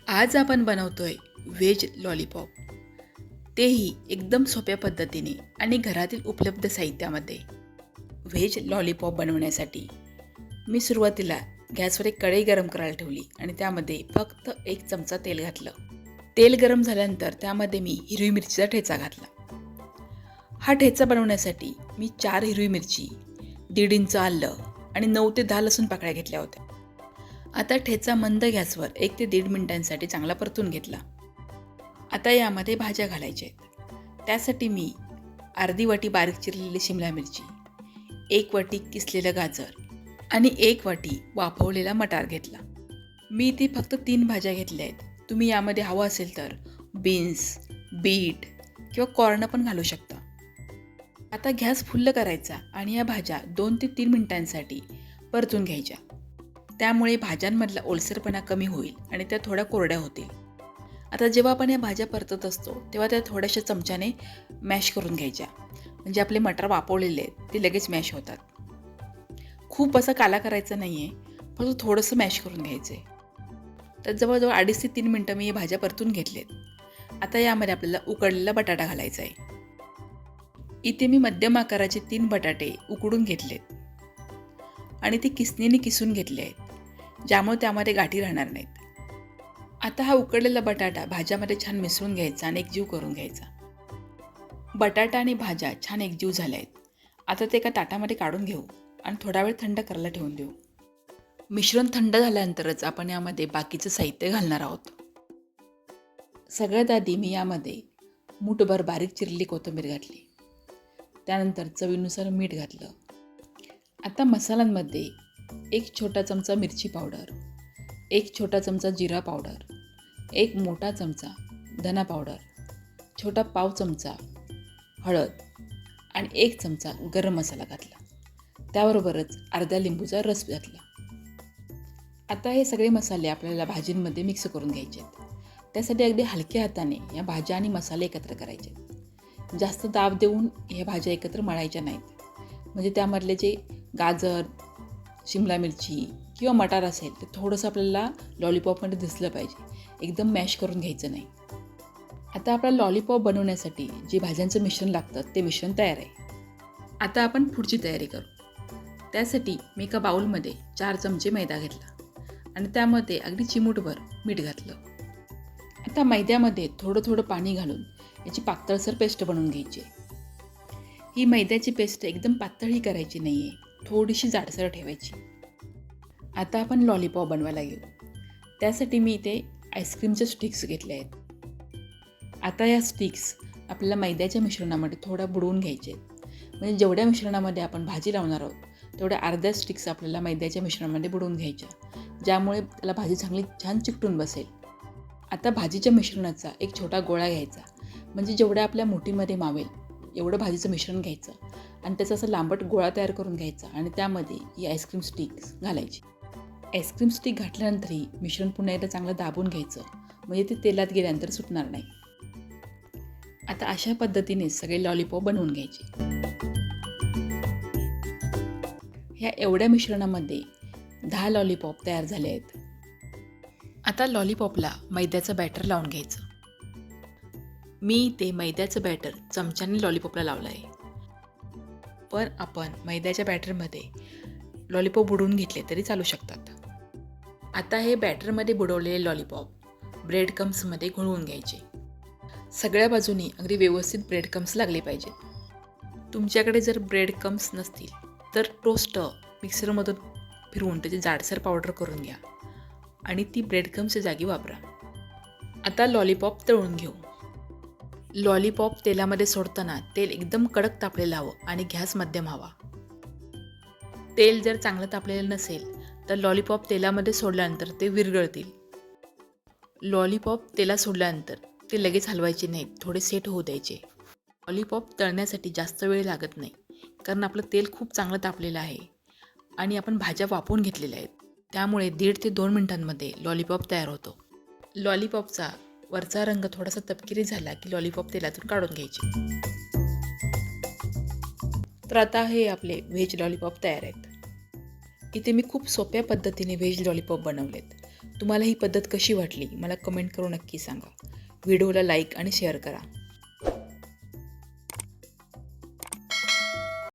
आज आपण बनवतोय व्हेज लॉलीपॉप, तेही एकदम सोप्या पद्धतीने आणि घरातील उपलब्ध साहित्यामध्ये. व्हेज लॉलीपॉप बनवण्यासाठी मी सुरुवातीला गॅसवर एक कढई गरम करायला ठेवली आणि त्यामध्ये फक्त 1 चमचा तेल घातलं. तेल गरम झाल्यानंतर त्यामध्ये मी हिरवी मिरचीचा ठेचा घातला. हा ठेचा बनवण्यासाठी मी 4 हिरवी मिरची, 1.5 इंच आलं आणि 9 ते 10 लसूण पाकळ्या घेतल्या होत्या. आता ठेचा मंद गॅसवर 1 ते 1.5 मिनिटांसाठी चांगला परतून घेतला. आता यामध्ये भाज्या घालायच्या आहेत. त्यासाठी मी अर्धी वाटी बारीक चिरलेली शिमला मिरची, 1 वाटी किसलेलं गाजर आणि 1 वाटी वाफवलेला मटार घेतला. मी इथे फक्त 3 भाज्या घेतल्या आहेत. तुम्ही यामध्ये हवं असेल तर बीन्स, बीट किंवा कॉर्न पण घालू शकता. आता गॅस फुल्ल करायचा आणि या भाज्या 2 ते 3 मिनिटांसाठी परतून घ्यायच्या. त्यामुळे भाज्यांमधला ओलसरपणा कमी होईल आणि त्या थोड्या कोरड्या होतील. आता जेव्हा आपण या भाज्या परतत असतो तेव्हा त्या थोड्याशा चमच्याने मॅश करून घ्यायच्या, म्हणजे आपले मटार वाफवलेले आहेत ते लगेच मॅश होतात. खूप असा काला करायचा नाही आहे, फक्त थोडंसं मॅश करून घ्यायचं आहे. तर जवळजवळ 2.5 ते 3 मिनटं मी हे भाज्या परतून घेतलेत. आता यामध्ये आपल्याला उकडलेला बटाटा घालायचा आहे. इथे मी मध्यम आकाराचे 3 बटाटे उकडून घेतलेत आणि ते किसणीने किसून घेतले आहेत, ज्यामुळे त्यामध्ये गाठी राहणार नाहीत. आता हा उकडलेला बटाटा भाज्यामध्ये छान मिसळून घ्यायचा आणि एकजीव करून घ्यायचा. बटाटा आणि भाज्या छान एकजीव झाल्या आहेत. आता ते एका ताटामध्ये काढून घेऊ आणि थोडा वेळ थंड करायला ठेवून देऊ. मिश्रण थंड झाल्यानंतरच आपण यामध्ये बाकीचं साहित्य घालणार आहोत. सगळ्यात आधी मी यामध्ये मूठभर बारीक चिरलेली कोथिंबीर घातली. त्यानंतर चवीनुसार मीठ घातलं. आता मसाल्यांमध्ये 1 छोटा चमचा मिरची पावडर, 1 छोटा चमचा जिरा पावडर, 1 मोठा चमचा धना पावडर, छोटा पाव चमचा हळद आणि 1 चमचा गरम मसाला घातला. त्याबरोबरच अर्धा लिंबूचा रस घातला. आता हे सगळे मसाले आपल्याला भाजींमध्ये मिक्स करून घ्यायचे आहेत. त्यासाठी अगदी हलक्या हाताने या भाज्या आणि मसाले एकत्र करायचे. जास्त दाब देऊन ह्या भाज्या एकत्र मळायच्या नाहीत, म्हणजे त्यामधले जे गाजर, शिमला मिरची किंवा मटार असेल ते थोडंसं आपल्याला लॉलीपॉपमध्ये दिसलं पाहिजे. एकदम मॅश करून घ्यायचं नाही. आता आपला लॉलीपॉप बनवण्यासाठी जे भाज्यांचं मिश्रण लागतं ते मिश्रण तयार आहे. आता आपण पुढची तयारी करू. त्यासाठी मी एका बाउलमध्ये 4 चमचे मैदा घेतला आणि त्यामध्ये अगदी चिमूटभर मीठ घातलं. आता मैद्यामध्ये थोडं थोडं पाणी घालून याची पातळसर पेस्ट बनवून घ्यायची. ही मैद्याची पेस्ट एकदम पातळही करायची नाही आहे, थोडीशी जाडसर ठेवायची. आता आपण लॉलीपॉप बनवायला घेऊ. त्यासाठी मी इथे आईस्क्रीमच्या स्टिक्स घेतल्या आहेत. आता या स्टिक्स आपल्याला मैद्याच्या मिश्रणामध्ये थोड्या बुडवून घ्यायचे आहेत. म्हणजे जेवढ्या मिश्रणामध्ये आपण भाजी लावणार आहोत तेवढ्या अर्ध्या स्टिक्स आपल्याला मैद्याच्या मिश्रणामध्ये बुडवून घ्यायच्या, ज्यामुळे त्याला भाजी चांगली छान चिकटून बसेल. आता भाजीच्या मिश्रणाचा एक छोटा गोळा घ्यायचा, म्हणजे जेवढ्या आपल्या मुठीमध्ये मावेल एवढं भाजीचं मिश्रण घ्यायचं आणि त्याचा असा लांबट गोळा तयार करून घ्यायचा आणि त्यामध्ये ही आईस्क्रीम स्टिक्स घालायची. आईस्क्रीम स्टिक घातल्यानंतरही मिश्रण पुन्हा एकदा चांगलं दाबून घ्यायचं, म्हणजे ते तेलात गेल्यानंतर सुटणार नाही. आता अशा पद्धतीने सगळे लॉलीपॉप बनवून घ्यायचे. ह्या एवढ्या मिश्रणामध्ये 10 लॉलीपॉप तयार झाले आहेत. आता लॉलीपॉपला मैद्याचं बॅटर लावून घ्यायचं. मी ते मैद्याचं बॅटर चमच्याने लॉलीपॉपला लावलं आहे. पण आपण मैद्याच्या बॅटरमध्ये लॉलीपॉप बुडवून घेतले तरी चालू शकतात. आता हे बॅटरमध्ये बुडवलेले लॉलीपॉप ब्रेड क्रम्समध्ये घोळवून घ्यायचे. सगळ्या बाजूनी अगदी व्यवस्थित ब्रेड क्रम्स लागले पाहिजेत. तुमच्याकडे जर ब्रेड क्रम्स नसतील तर टोस्ट मिक्सरमधून फिरवून त्याची जाडसर पावडर करून घ्या आणि ती ब्रेड क्रम्सच्या जागी वापरा. आता लॉलीपॉप तळून घेऊ. लॉलीपॉप तेलामध्ये सोडताना तेल एकदम कडक तापलेलं हवं आणि गॅस मध्यम हवा. तेल जर चांगलं तापलेलं नसेल तर लॉलीपॉप तेलामध्ये सोडल्यानंतर ते विरघळतील. लॉलीपॉप तेलात सोडल्यानंतर ते लगेच हलवायचे नाहीत, थोडे सेट होऊ द्यायचे. लॉलीपॉप तळण्यासाठी जास्त वेळ लागत नाही, कारण आपलं तेल खूप चांगलं तापलेलं आहे आणि आपण भाज्या वाफवून घेतलेल्या आहेत. त्यामुळे 1.5 ते 2 मिनिटांमध्ये लॉलीपॉप तयार होतो. लॉलीपॉपचा वरचा रंग थोडासा तपकिरी झाला की लॉलीपॉप तेलातून काढून घ्यायचे. तर आता हे आपले व्हेज लॉलीपॉप तयार आहेत. इथे मी खूप सोप्या पद्धतीने व्हेज लॉलीपॉप बनवलेत. तुम्हाला ही पद्धत कशी वाटली मला कमेंट करून नक्की सांगा. व्हिडिओला लाईक आणि शेअर करा.